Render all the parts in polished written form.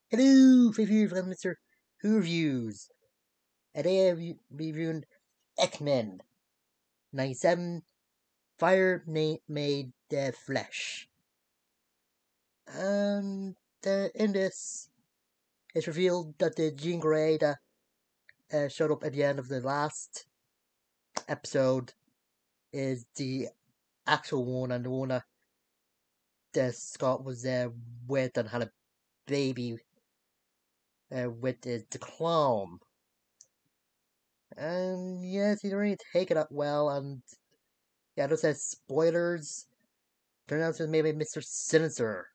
Hello, here from Mr.Who Reviews. Today I'm reviewing X-Men 97 Fire Made Flesh. And in this, it's revealed that the Jean Grey that showed up at the end of the last episode is the actual one, and the one that Scott was with and had a baby with the clone. And yes, he didn't really take it that well, and yeah, just says spoilers. Turned out to maybe Mr. Sinister,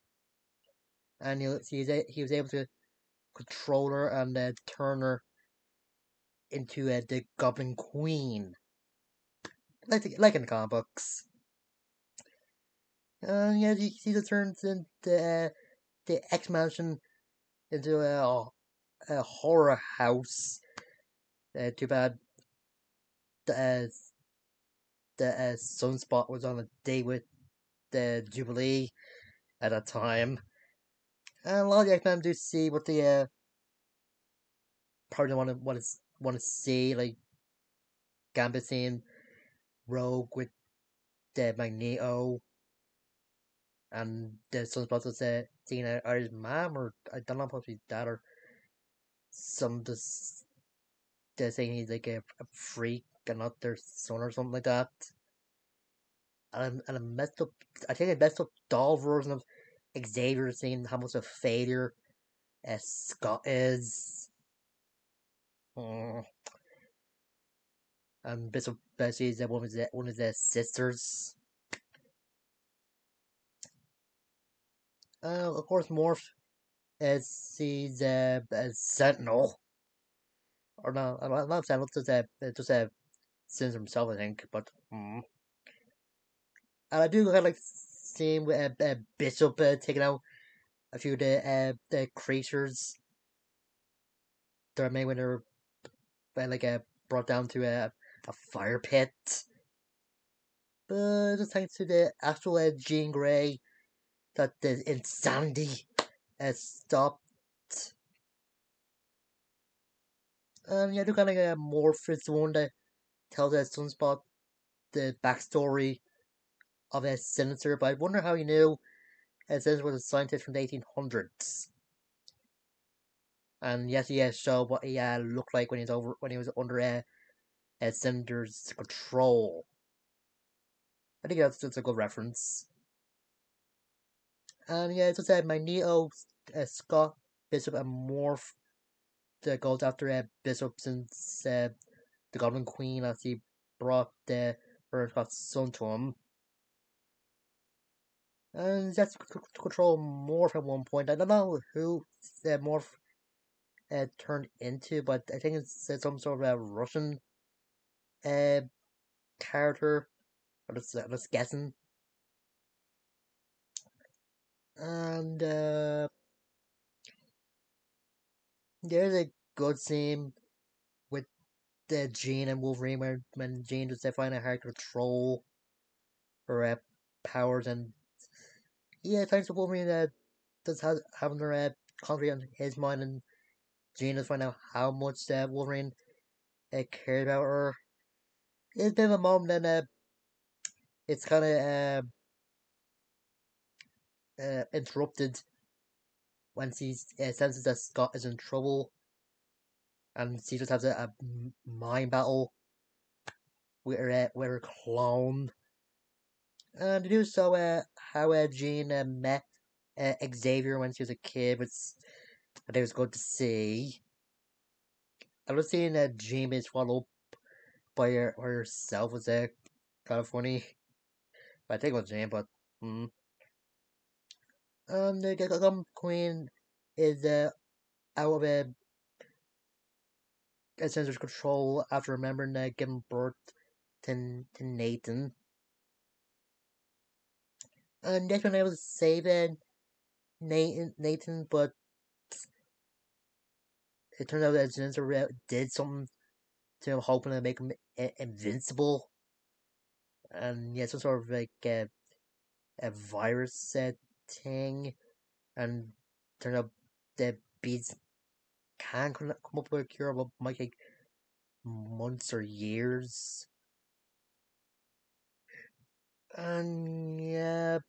and he was able to control her and turn her into the Goblin Queen, like in the comic books. Yeah, he just turns into the X Mansion into a horror house. Too bad the Sunspot was on a date with the Jubilee at that time. And a lot of the X Men do see what the probably want to see, like Gambit seeing Rogue with the Magneto, and the Sunspot was seeing either his mom or I don't know, possibly dad or some just they're saying he's like a freak and not their son or something like that. And a messed up, I think a messed up doll version of Xavier saying how much of a failure Scott is. Mm. And Bishop basically is one of his sisters. Of course, Morph sees as Sentinel. Or no, not Sentinel, just Sins himself, I think. But and I do kind of like seeing Bishop taking out a few of the creatures that are made when they're brought down to a fire pit. But just thanks to the actual Jean Grey that the insanity stopped. Yeah, I do kind of Morph is the one that tells Sunspot the backstory of a Sinister, but I wonder how he knew Sinister was a scientist from the 1800s. And yes, he showed what he looked like when he was under Sinister's control. I think that's just a good reference. And yeah, it's just Magneto, Scott, Bishop, and Morph that goes after Bishop since the Goblin Queen as he brought her Scott's son to him. And that's to control Morph at one point. I don't know who Morph turned into, but I think it's some sort of a Russian uh, character. I'm just guessing. And there's a good scene with Jean and Wolverine when Jean just find it hard to control her powers, and yeah, thanks to Wolverine just having her concentrate on his mind, and Jean just find out how much Wolverine cared about her. It's a bit of a moment, and it's kind of interrupted when she senses that Scott is in trouble, and she just has a mind battle with her clone. And to do so, how Jean met Xavier when she was a kid, which I think was good to see. I was seeing Jean being swallowed up by herself was kind of funny. But I think it was Jean, but the Gum Queen is out of a sensor's control after remembering giving birth to Nathan. And that's when I was saving Nathan, but it turned out that Sensor did something to him, hoping to make him invincible. And yeah, some sort of like a virus thing, and turned out that bees can come up with a cure, but might take months or years. And yeah,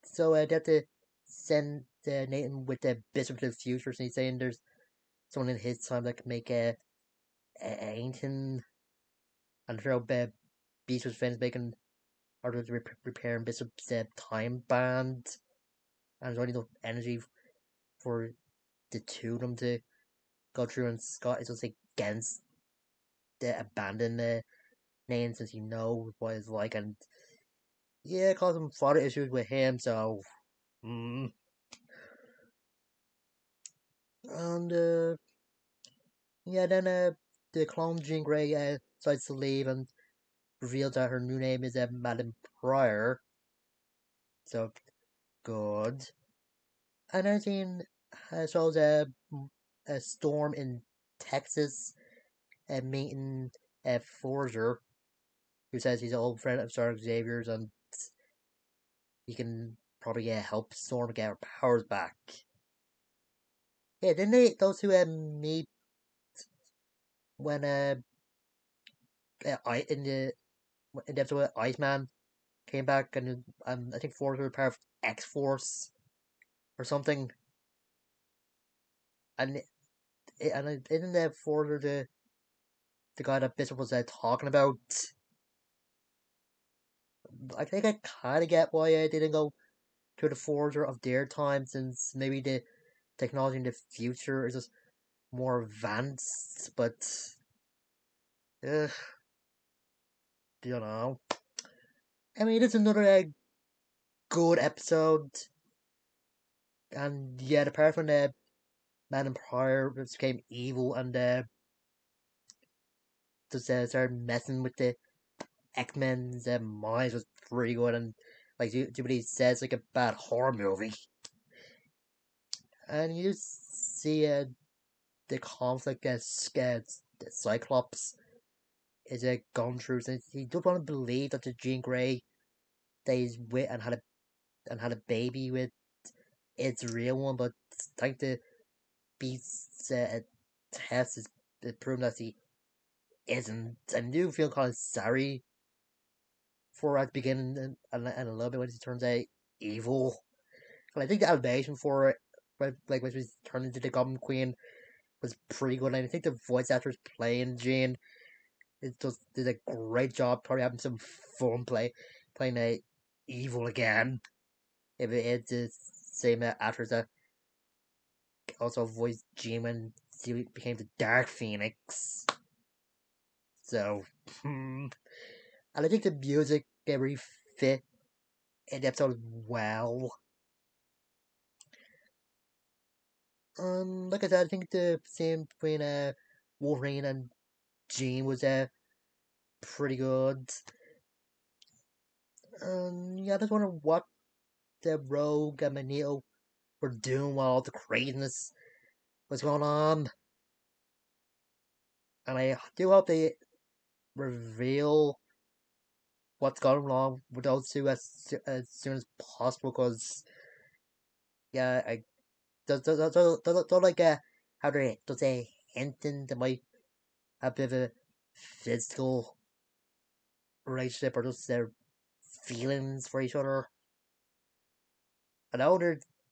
so they have to send Nathan with the bishop to the future. So he's saying there's someone in his time that can make anything. And throw Beast was friends making order to repairing Bishop's time band. And there's only enough energy for the two of them to go through. And Scott is just against the abandon name since he knows what it's like. And yeah, caused some father issues with him. So, and yeah, then the clone Jean Grey decides to leave and reveals that her new name is Madame Pryor. So good. And everything shows a storm in Texas meeting Forger, who says he's an old friend of Sergeant Xavier's and he can probably help Storm get her powers back. Yeah, didn't those two meet when in the episode where Iceman came back and I think Forger was part of X Force or something, and isn't Forger the guy that Bishop was talking about? I think I kind of get why I didn't go to the forger of their time, since maybe the technology in the future is just more advanced. But uh, you know, I mean, it's another good episode, and yeah, apart from the Man Empire became evil and just started messing with the X-Men's minds was pretty good, and like Jubilee says, like a bad horror movie. And you see the conflict against the Cyclops is gone through since he doesn't want to believe that the Jean Grey that he's with and had a baby with it's a real one, but thanks to Beast's test is proven that he isn't. I do feel kind of sorry for at the beginning and a little bit when he turns out evil. But I think the animation for it, like when she turned into the Goblin Queen, was pretty good. And I think the voice actors playing Jane it just did a great job. Probably having some fun playing a evil again. If it's the same actors that also voiced Jim when he became the Dark Phoenix. So, and I think the music really fit in the episode well. Like I said, I think the scene between Wolverine and Jean was pretty good. Yeah, I just wonder what the Rogue and Magneto were doing while all the craziness was going on. And I do hope they reveal what's going on with those two as soon as possible. Because yeah, I don't like how they does they hinting they might have a bit of a physical relationship or just their feelings for each other. I know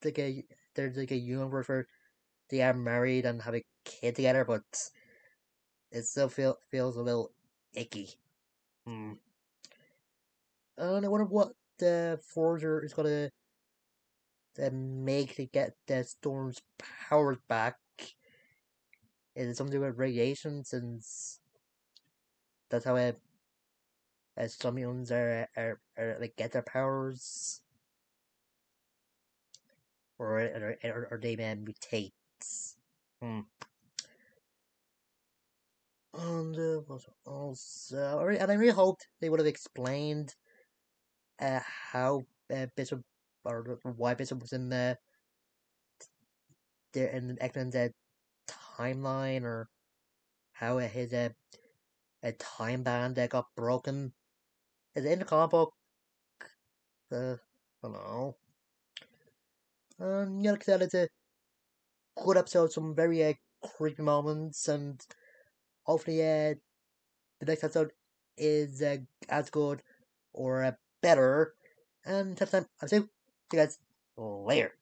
like a there's like a universe where they are married and have a kid together, but it still feels a little icky. Hmm. And I wonder what the Forger is gonna make to get the Storm's powers back. Is it something to do with radiation? Since that's how some humans are like get their powers, or are they mutate? Hmm. And also, and I really hoped they would have explained uh, how Bishop or why Bishop was in the X-Men's timeline, or how his a time band that got broken. Is it in the comic book? I don't know. Yeah, like I said, it's a good episode, some very creepy moments, and hopefully the next episode is as good or better. And until time, I'm see you guys later.